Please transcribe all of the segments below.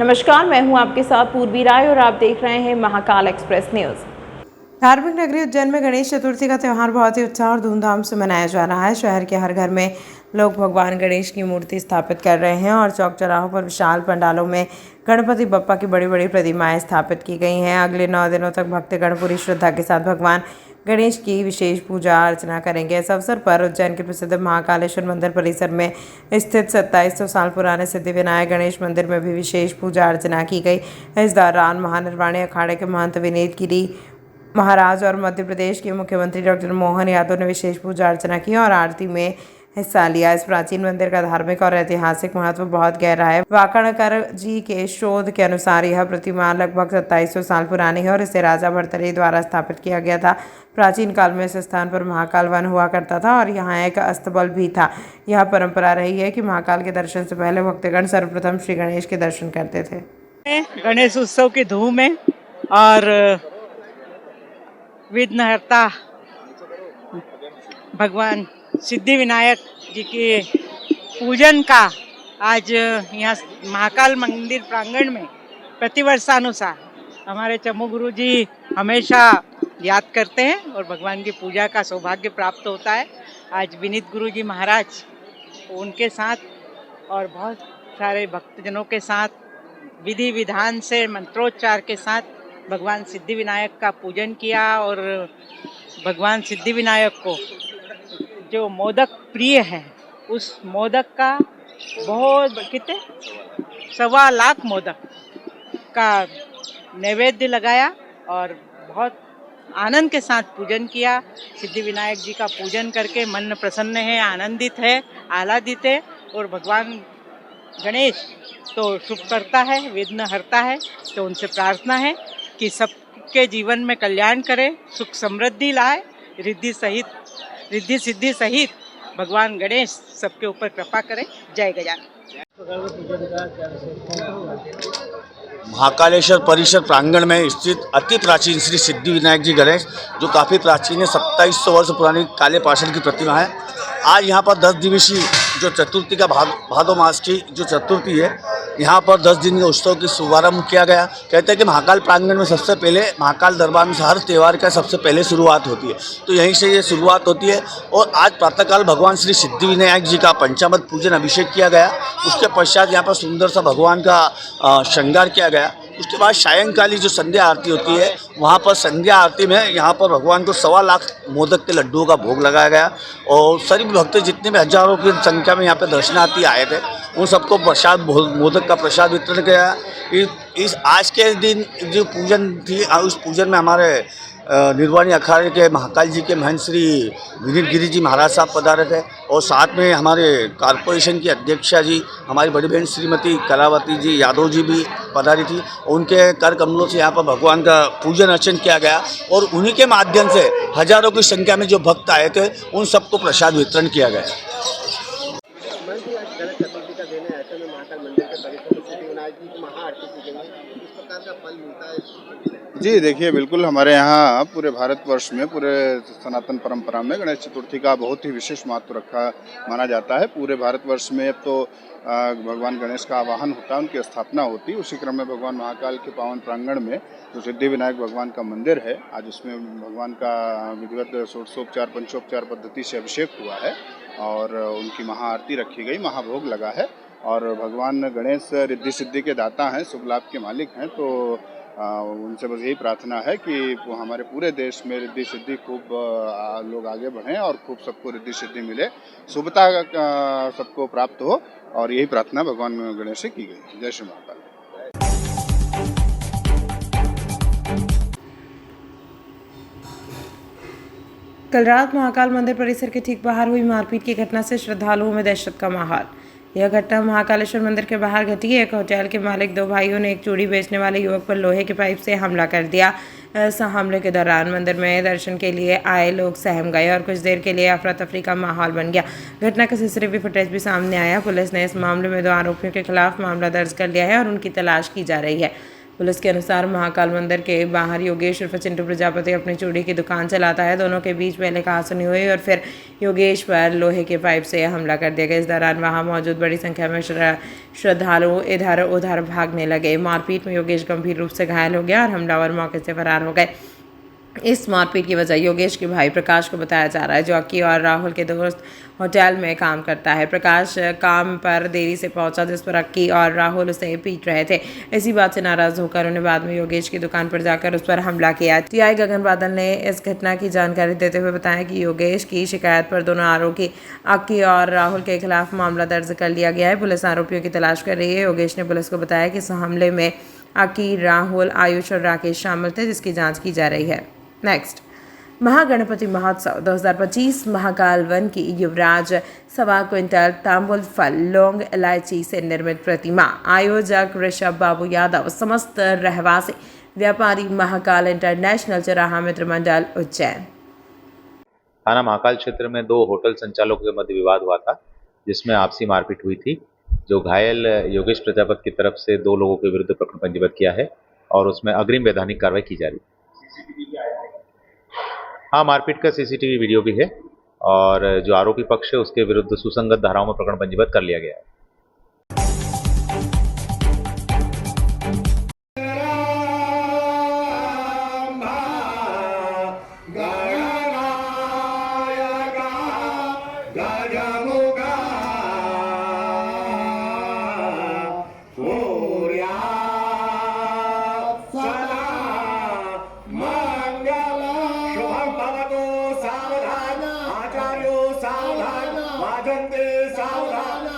नमस्कार, मैं हूं आपके साथ पूर्वी राय और आप देख रहे हैं महाकाल एक्सप्रेस न्यूज। धार्मिक नगरी उज्जैन में गणेश चतुर्थी का त्यौहार बहुत ही उत्साह और धूमधाम से मनाया जा रहा है। शहर के हर घर में लोग भगवान गणेश की मूर्ति स्थापित कर रहे हैं और चौक चौराहों पर विशाल पंडालों में गणपति बप्पा की बड़ी बड़ी प्रतिमाएं स्थापित की गई हैं। अगले 9 दिनों तक भक्तगण पूरी श्रद्धा के साथ भगवान गणेश की विशेष पूजा अर्चना करेंगे। इस अवसर पर उज्जैन के प्रसिद्ध महाकालेश्वर मंदिर परिसर में स्थित 2700 साल पुराने सिद्धिविनायक गणेश मंदिर में भी विशेष पूजा अर्चना की गई। इस दौरान महानिर्वाणी अखाड़े के महंत विनीत गिरी महाराज और मध्य प्रदेश के मुख्यमंत्री डॉक्टर मोहन यादव ने विशेष पूजा अर्चना की और आरती में हिस्सा लिया। इस प्राचीन मंदिर का धार्मिक और ऐतिहासिक महत्व बहुत गहरा है। वाकणकर जी के शोध के अनुसार यह प्रतिमा लगभग 2700 साल पुरानी है और इसे राजा भर्तृहरि द्वारा स्थापित किया गया था। प्राचीन काल में इस स्थान पर महाकाल वन हुआ करता था और यहाँ एक अस्तबल भी था। यह परंपरा रही है कि महाकाल के दर्शन से पहले भक्तगण सर्वप्रथम श्री गणेश के दर्शन करते थे। गणेश उत्सव की धूम है और विघ्नहर्ता भगवान सिद्धिविनायक जी के पूजन का आज यहाँ महाकाल मंदिर प्रांगण में प्रतिवर्षानुसार हमारे चमू गुरु जी हमेशा याद करते हैं और भगवान की पूजा का सौभाग्य प्राप्त होता है। आज विनीत गुरु जी महाराज उनके साथ और बहुत सारे भक्तजनों के साथ विधि विधान से मंत्रोच्चार के साथ भगवान सिद्धिविनायक का पूजन किया और भगवान सिद्धिविनायक को जो मोदक प्रिय है उस मोदक का बहुत कितने 1.25 लाख मोदक का नैवेद्य लगाया और बहुत आनंद के साथ पूजन किया। सिद्धिविनायक जी का पूजन करके मन प्रसन्न है, आनंदित है, आह्लादित है और भगवान गणेश तो शुभ करता है, विघ्न हरता है। तो उनसे प्रार्थना है कि सबके जीवन में कल्याण करे, सुख समृद्धि लाए, रिद्धि सिद्धि सहित भगवान गणेश सबके ऊपर कृपा करे। जय गजानन। महाकालेश्वर परिसर प्रांगण में स्थित अति प्राचीन श्री सिद्धिविनायक जी गणेश जो काफ़ी प्राचीन है, 2700 वर्ष पुरानी काले पाषाण की प्रतिमा है। आज यहाँ पर 10 दिवसीय जो चतुर्थी का भादो मास की जो चतुर्थी है, यहाँ पर 10 दिन के उत्सव की शुभारंभ किया गया। कहते हैं कि महाकाल प्रांगण में सबसे पहले महाकाल दरबार में हर त्यौहार का सबसे पहले शुरुआत होती है, तो यहीं से ये शुरुआत होती है। और आज प्रातःकाल भगवान श्री सिद्धिविनायक जी का पंचामृत पूजन अभिषेक किया गया। उसके पश्चात यहाँ पर सुंदर सा भगवान का श्रृंगार किया गया। उसके बाद सायंकाली जो संध्या आरती होती है, वहाँ पर संध्या आरती में यहाँ पर भगवान को 1.25 लाख मोदक के लड्डुओं का भोग लगाया गया और सभी भक्त जितने भी हजारों की संख्या में यहाँ पे दर्शनार्थी आए थे उन सबको प्रसाद मोदक का प्रसाद वितरण किया। इस आज के दिन जो पूजन थी, उस पूजन में हमारे निर्वाणी अखाड़े के महाकाल जी के महंत श्री विनीत गिरी जी महाराज साहब पधारे थे और साथ में हमारे कॉरपोरेशन की अध्यक्षा जी हमारी बड़ी बहन श्रीमती कलावती जी यादव जी भी पधारी थी। उनके कर कमलों से यहाँ पर भगवान का पूजन अर्चन किया गया और उन्हीं के माध्यम से हजारों की संख्या में जो भक्त आए थे उन सबको प्रसाद वितरण किया गया। जी देखिए, बिल्कुल हमारे यहाँ पूरे भारतवर्ष में, पूरे सनातन परंपरा में गणेश चतुर्थी का बहुत ही विशेष महत्व माना जाता है। पूरे भारतवर्ष में अब तो भगवान गणेश का आवाहन होता है, उनकी स्थापना होती है। उसी क्रम में भगवान महाकाल के पावन प्रांगण में जो सिद्धिविनायक भगवान का मंदिर है, आज उसमें भगवान का विधिवत षोडशोपचार पंचोपचार पद्धति से अभिषेक हुआ है और उनकी महाआरती रखी गई, महाभोग लगा है। और भगवान गणेश रिद्धि सिद्धि के दाता हैं, शुभ लाभ के मालिक हैं। तो उनसे बस यही प्रार्थना है कि हमारे पूरे देश में रिद्धि सिद्धि खूब लोग आगे बढ़ें और खूब सबको रिद्धि सिद्धि मिले, शुभता सबको प्राप्त हो, और यही प्रार्थना भगवान गणेश से की गई। जय श्री महाकाल। कल रात महाकाल मंदिर परिसर के ठीक बाहर हुई मारपीट की घटना से श्रद्धालुओं में दहशत का माहौल। यह घटना महाकालेश्वर मंदिर के बाहर घटी। एक होटल के मालिक 2 भाइयों ने एक चूड़ी बेचने वाले युवक पर लोहे की पाइप से हमला कर दिया। इस हमले के दौरान मंदिर में दर्शन के लिए आए लोग सहम गए और कुछ देर के लिए अफरा तफरी का माहौल बन गया। घटना का सीसीटीवी फुटेज भी सामने आया। पुलिस ने इस मामले में 2 आरोपियों के खिलाफ मामला दर्ज कर लिया है और उनकी तलाश की जा रही है। पुलिस के अनुसार महाकाल मंदिर के बाहर योगेश उर्फ चिंटू प्रजापति अपनी चूड़ी की दुकान चलाता है। दोनों के बीच पहले कहासुनी हुई और फिर योगेश पर लोहे के पाइप से हमला कर दिया गया। इस दौरान वहां मौजूद बड़ी संख्या में श्रद्धालु इधर उधर भागने लगे। मारपीट में योगेश गंभीर रूप से घायल हो गया और हमलावर मौके से फरार हो गए। इस मारपीट की वजह योगेश के भाई प्रकाश को बताया जा रहा है, जो अक्की और राहुल के दोस्त होटल में काम करता है। प्रकाश काम पर देरी से पहुंचा, जिस पर अक्की और राहुल उसे पीट रहे थे। इसी बात से नाराज होकर उन्हें बाद में योगेश की दुकान पर जाकर उस पर हमला किया। टीआई गगन बादल ने इस घटना की जानकारी देते हुए बताया कि योगेश की शिकायत पर दोनों आरोपी अक्की और राहुल के खिलाफ मामला दर्ज कर लिया गया है। पुलिस आरोपियों की तलाश कर रही है। योगेश ने पुलिस को बताया कि इस हमले में अक्की, राहुल, आयुष और राकेश शामिल थे, जिसकी जाँच की जा रही है। नेक्स्ट, महागणपति महोत्सव 2025 महाकाल वन की युवराज 1.25 क्विंटल तांबुल फल, लौंग, इलायची से निर्मित प्रतिमा। आयोजक ऋषभ बाबू यादव, समस्त रहवासी व्यापारी, महाकाल इंटरनेशनल चौराहा मित्र मंडल, उज्जैन। थाना महाकाल क्षेत्र में 2 होटल संचालकों के मध्य विवाद हुआ था, जिसमें आपसी मारपीट हुई थी। जो घायल योगेश प्रजापति की तरफ से 2 लोगों के विरुद्ध प्रकरण पंजीबद्ध किया है और उसमें अग्रिम वैधानिक कार्रवाई की जा रही है। हाँ, मारपीट का सीसीटीवी वीडियो भी है और जो आरोपी पक्ष है उसके विरुद्ध सुसंगत धाराओं में प्रकरण पंजीबद्ध कर लिया गया है।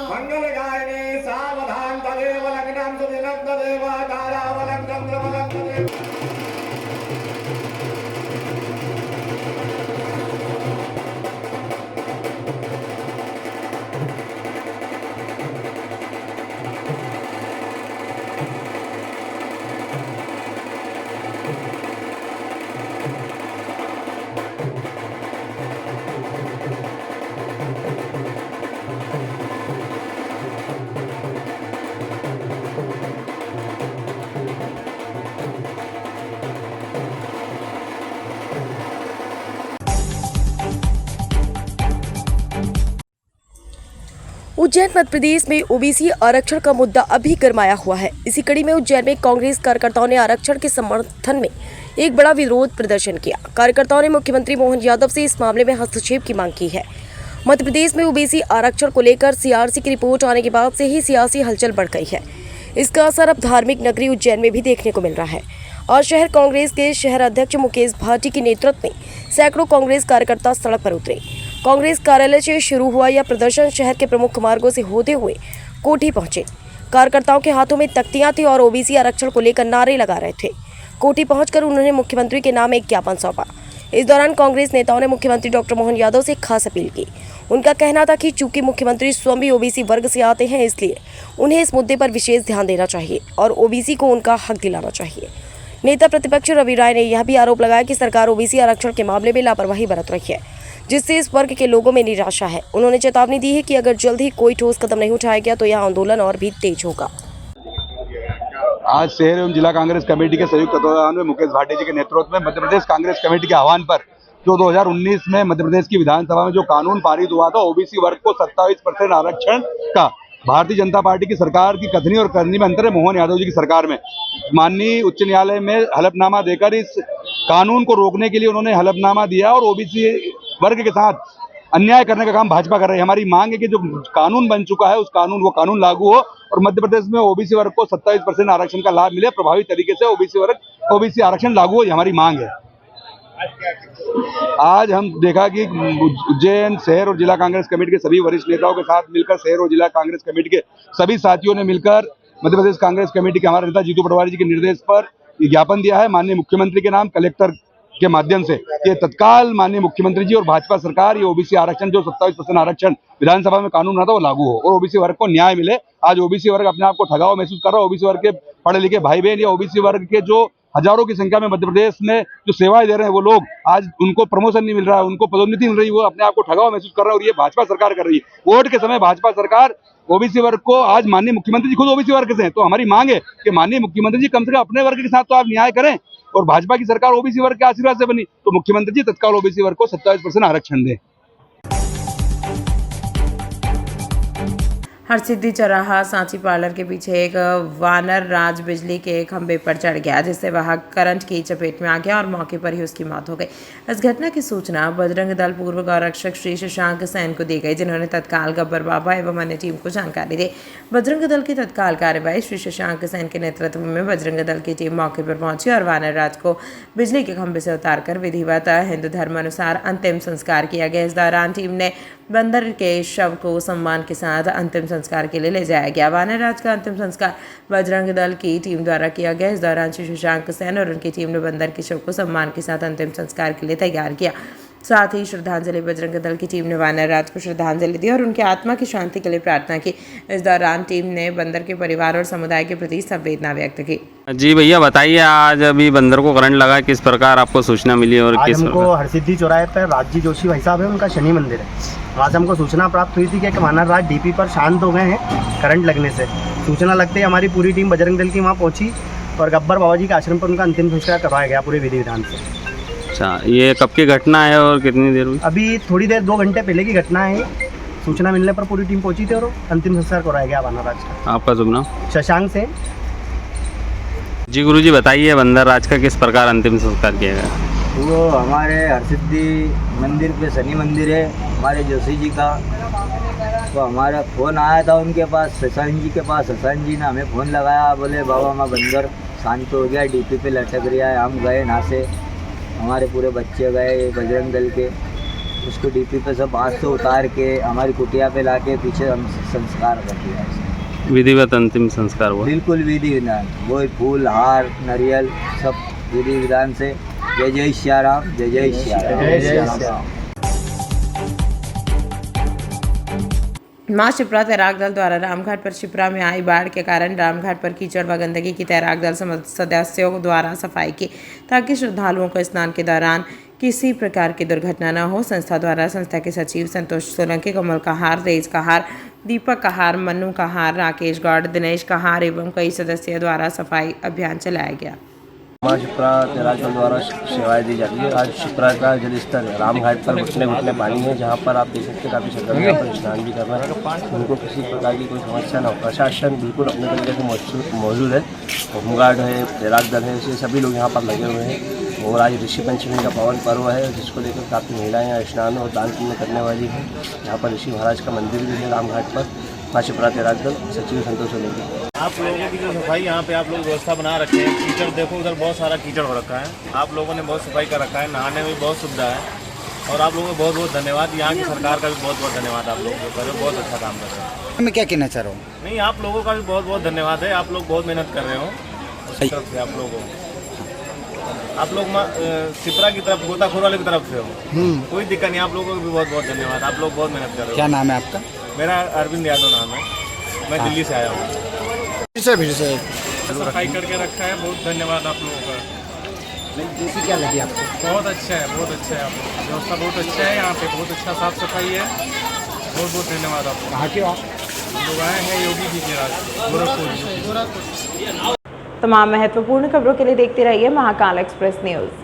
मंगल गायने सावधान तदेव लग्नं सुदिनं तदेव तारावलं चंद्रमलं तदेव। उज्जैन मध्य प्रदेश में ओबीसी आरक्षण का मुद्दा अभी गरमाया हुआ है। इसी कड़ी में उज्जैन में कांग्रेस कार्यकर्ताओं ने आरक्षण के समर्थन में एक बड़ा विरोध प्रदर्शन किया। कार्यकर्ताओं ने मुख्यमंत्री मोहन यादव से इस मामले में हस्तक्षेप की मांग की है। मध्य प्रदेश में ओबीसी आरक्षण को लेकर सीआरसी की रिपोर्ट आने के बाद से ही सियासी हलचल बढ़ गई है। इसका असर अब धार्मिक नगरी उज्जैन में भी देखने को मिल रहा है और शहर कांग्रेस के शहर अध्यक्ष मुकेश भाटी के नेतृत्व में सैकड़ों कांग्रेस कार्यकर्ता सड़क पर उतरे। कांग्रेस कार्यालय से शुरू हुआ यह प्रदर्शन शहर के प्रमुख मार्गों से होते हुए कोठी पहुंचे। कार्यकर्ताओं के हाथों में तख्तियां थी और ओबीसी आरक्षण को लेकर नारे लगा रहे थे। कोठी पहुंचकर उन्होंने मुख्यमंत्री के नाम एक ज्ञापन सौंपा। इस दौरान कांग्रेस नेताओं ने मुख्यमंत्री डॉक्टर मोहन यादव से खास अपील की। उनका कहना था कि चूंकि मुख्यमंत्री स्वयं भी ओबीसी वर्ग से आते हैं, इसलिए उन्हें इस मुद्दे पर विशेष ध्यान देना चाहिए और ओबीसी को उनका हक दिलाना चाहिए। नेता प्रतिपक्ष रवि राय ने यह भी आरोप लगाया कि सरकार ओबीसी आरक्षण के मामले में लापरवाही बरत रही है, जिससे इस वर्ग के लोगों में निराशा है। उन्होंने चेतावनी दी है कि अगर जल्द ही कोई ठोस कदम नहीं उठाया गया तो यह आंदोलन और भी तेज होगा। आज शहर एवं जिला कांग्रेस कमेटी के संयुक्त तत्वावधान में मुकेश भाटी जी के नेतृत्व में मध्य प्रदेश कांग्रेस कमेटी के आह्वान पर जो 2019 में मध्य प्रदेश की विधानसभा में जो कानून पारित हुआ था ओबीसी वर्ग को 27% आरक्षण का, भारतीय जनता पार्टी की सरकार की कथनी और करनी में अंतर है। मोहन यादव जी की सरकार में माननीय उच्च न्यायालय में हलफनामा देकर इस कानून को रोकने के लिए उन्होंने हलफनामा दिया और ओबीसी वर्ग के साथ अन्याय करने का काम भाजपा कर रही है। हमारी मांग है कि जो कानून बन चुका है वो कानून लागू हो और मध्य प्रदेश में ओबीसी वर्ग को 27% आरक्षण का लाभ मिले, प्रभावी तरीके से ओबीसी आरक्षण लागू हो, हमारी मांग है। आज हम देखा कि उज्जैन शहर और जिला कांग्रेस कमेटी के सभी वरिष्ठ नेताओं के साथ मिलकर शहर और जिला कांग्रेस कमेटी के सभी साथियों ने मिलकर मध्य प्रदेश कांग्रेस कमेटी के हमारे नेता जीतू पटवारी जी के निर्देश पर ज्ञापन दिया है माननीय मुख्यमंत्री के नाम कलेक्टर के माध्यम से कि तत्काल माननीय मुख्यमंत्री जी और भाजपा सरकार ये ओबीसी आरक्षण जो 27% आरक्षण विधानसभा में कानून बना था वो लागू हो और ओबीसी वर्ग को न्याय मिले। आज ओबीसी वर्ग अपने आप को ठगा हुआ महसूस कर रहा है। ओबीसी वर्ग के पढ़े लिखे भाई बहन या ओबीसी वर्ग के जो हजारों की संख्या में मध्य प्रदेश में जो सेवाएं दे रहे हैं वो लोग आज उनको प्रमोशन नहीं मिल रहा है, उनको पदोन्नति मिल रही है, वो अपने आप को ठगा हुआ महसूस कर रहा है और ये भाजपा सरकार कर रही है। वोट के समय भाजपा सरकार ओबीसी वर्ग को आज माननीय मुख्यमंत्री जी खुद ओबीसी वर्ग से हैं, तो हमारी मांग है कि माननीय मुख्यमंत्री जी कम से कम अपने वर्ग के साथ तो आप न्याय करें। और भाजपा की सरकार ओबीसी वर्ग के आशीर्वाद से बनी, तो मुख्यमंत्री जी तत्काल ओबीसी वर्ग को 27% आरक्षण दें। हरसिद्धि चौराहा सांची पार्लर के पीछे एक वानर राज बिजली के खंभे पर चढ़ गया, जिससे वह करंट की चपेट में आ गया और मौके पर ही उसकी मौत हो गई। इस घटना की सूचना बजरंग दल पूर्व गौरक्षक श्री शशांक सेन को दी गई, जिन्होंने तत्काल गब्बर बाबा एवं अन्य टीम को जानकारी दी। बजरंग दल की तत्काल कार्यवाही श्री शशांक सेन के नेतृत्व में बजरंग दल की टीम मौके पर पहुंची और वानर राज को बिजली के खंभे से उतारकर विधिवत हिंदू धर्म अनुसार अंतिम संस्कार किया गया। इस दौरान टीम ने बंदर के शव को सम्मान के साथ अंतिम संस्कार के लिए ले जाया गया। वानर राज का अंतिम संस्कार बजरंग दल की टीम द्वारा किया गया। इस दौरान श्री शशांक सेन और उनकी टीम ने बंदर के शव को सम्मान के साथ अंतिम संस्कार के लिए तैयार किया। साथ ही श्रद्धांजलि बजरंग दल की टीम ने वानर राज को श्रद्धांजलि दी और उनकी आत्मा की शांति के लिए प्रार्थना की। इस दौरान टीम ने बंदर के परिवार और समुदाय के प्रति संवेदना व्यक्त की। जी भैया बताइए, आज अभी बंदर को करंट लगा, किस प्रकार आपको सूचना मिली और आज किस हमको हरसिद्धि चौराहे पर राजी जोशी भाई साहब है, उनका शनि मंदिर है। आज हमको सूचना प्राप्त हुई थी कि वानर राज डीपी पर शांत हो गए हैं करंट लगने से। सूचना लगते ही हमारी पूरी टीम बजरंग दल की वहाँ पहुँची और गब्बर बाबा जी के आश्रम पर उनका अंतिम संस्कार करवाया गया पूरे विधि विधान से। अच्छा, ये कब की घटना है और कितनी देर हुई? अभी थोड़ी देर 2 घंटे पहले की घटना है। सूचना मिलने पर पूरी टीम पहुंची थी और अंतिम संस्कार कराया गया वानर राज का। आपका शुभ नाम? शशांक से। जी गुरुजी बताइए, बंदर राज का किस प्रकार अंतिम संस्कार किया गया? वो हमारे हरसिद्धि मंदिर पे शनि मंदिर है हमारे जोशी जी का, तो हमारा फ़ोन आया था उनके पास, शशांक जी के पास। शशांक जी ने हमें फ़ोन लगाया, बोले बाबा माँ बंदर शांत हो गया, डीपी पे लटक रहा है। हम गए ना से, हमारे पूरे बच्चे गए बजरंग दल के, उसको डीपी पे सब हाथ से उतार के हमारी कुटिया पे लाके पीछे हम संस्कार कर दिया। विधिवत अंतिम संस्कार हुआ? बिल्कुल विधि विधान, वो फूल हार नारियल सब विधि विधान से। जय जय श्री राम, जय जय श्री राम, जय जय श्री राम। मां शिप्रा तैराक दल द्वारा रामघाट पर शिप्रा में आई बाढ़ के कारण रामघाट पर कीचड़ व गंदगी की तैराक दल सदस्यों द्वारा सफाई की, ताकि श्रद्धालुओं को स्नान के दौरान किसी प्रकार की दुर्घटना न हो। संस्था द्वारा संस्था के सचिव संतोष सोलंकी, कमल कहार, तेज कहार, दीपक कहार, मन्नू कहार, राकेश गौड़, दिनेश कहार एवं कई सदस्यों द्वारा सफाई अभियान चलाया गया। माँ शिप्रा तैराक दल द्वारा सेवाएं दी जाती है। आज शिप्रा का जलस्तर रामघाट पर घुटने घुटने पानी है, जहाँ पर आप देख सकते हैं काफ़ी श्रद्धालु यहाँ पर स्नान भी कर रहे हैं। उनको किसी प्रकार की कोई समस्या न हो। प्रशासन बिल्कुल अपने तरीके से मौजूद है, होमगार्ड है, तैराक दल है, ऐसे सभी लोग यहाँ पर लगे हुए हैं। और आज ऋषि पंचमी का पावन पर्व है, जिसको लेकर काफ़ी महिलाएं यहाँ स्नान और दान पुण्य करने वाली हैं। यहाँ पर ऋषि महाराज का मंदिर भी है रामघाट पर। माँ शिप्रा तैराक दल सचिव संतोष सोलंकी। आप लोगों की जो सफाई यहाँ पे आप लोग व्यवस्था बना रखे हैं, कीचड़ देखो उधर बहुत सारा कीचड़ हो रखा है, आप लोगों ने बहुत सफाई कर रखा है, नहाने में बहुत सुविधा है और आप लोगों को बहुत बहुत धन्यवाद। यहाँ की सरकार का भी बहुत बहुत धन्यवाद, आप लोग जो कर रहे हो बहुत अच्छा काम कर रहे हैं। मैं क्या कहना चाह रहा हूँ, नहीं आप लोगों का भी बहुत बहुत धन्यवाद है, आप लोग बहुत मेहनत कर रहे हो उस तरफ से। आप लोग शिप्रा की तरफ, गोताखोर वाले की तरफ से हो, कोई दिक्कत नहीं। आप लोगों को भी बहुत बहुत धन्यवाद, आप लोग बहुत मेहनत कर रहे हो। क्या नाम है आपका? मेरा अरविंद यादव नाम है, मैं दिल्ली से आया हूँ। सफाई करके रखा है, बहुत धन्यवाद आप लोगों का। जैसी क्या लगी आपको? बहुत अच्छा है, बहुत अच्छा है। आप व्यवस्था बहुत अच्छा है, यहाँ पे बहुत अच्छा साफ सफाई है। बहुत बहुत धन्यवाद आपको। कहाँ के हो आप? हम लोग आए हैं योगी जी के राज गोरखपुर। तमाम महत्वपूर्ण खबरों के लिए देखते रहिए महाकाल एक्सप्रेस न्यूज़।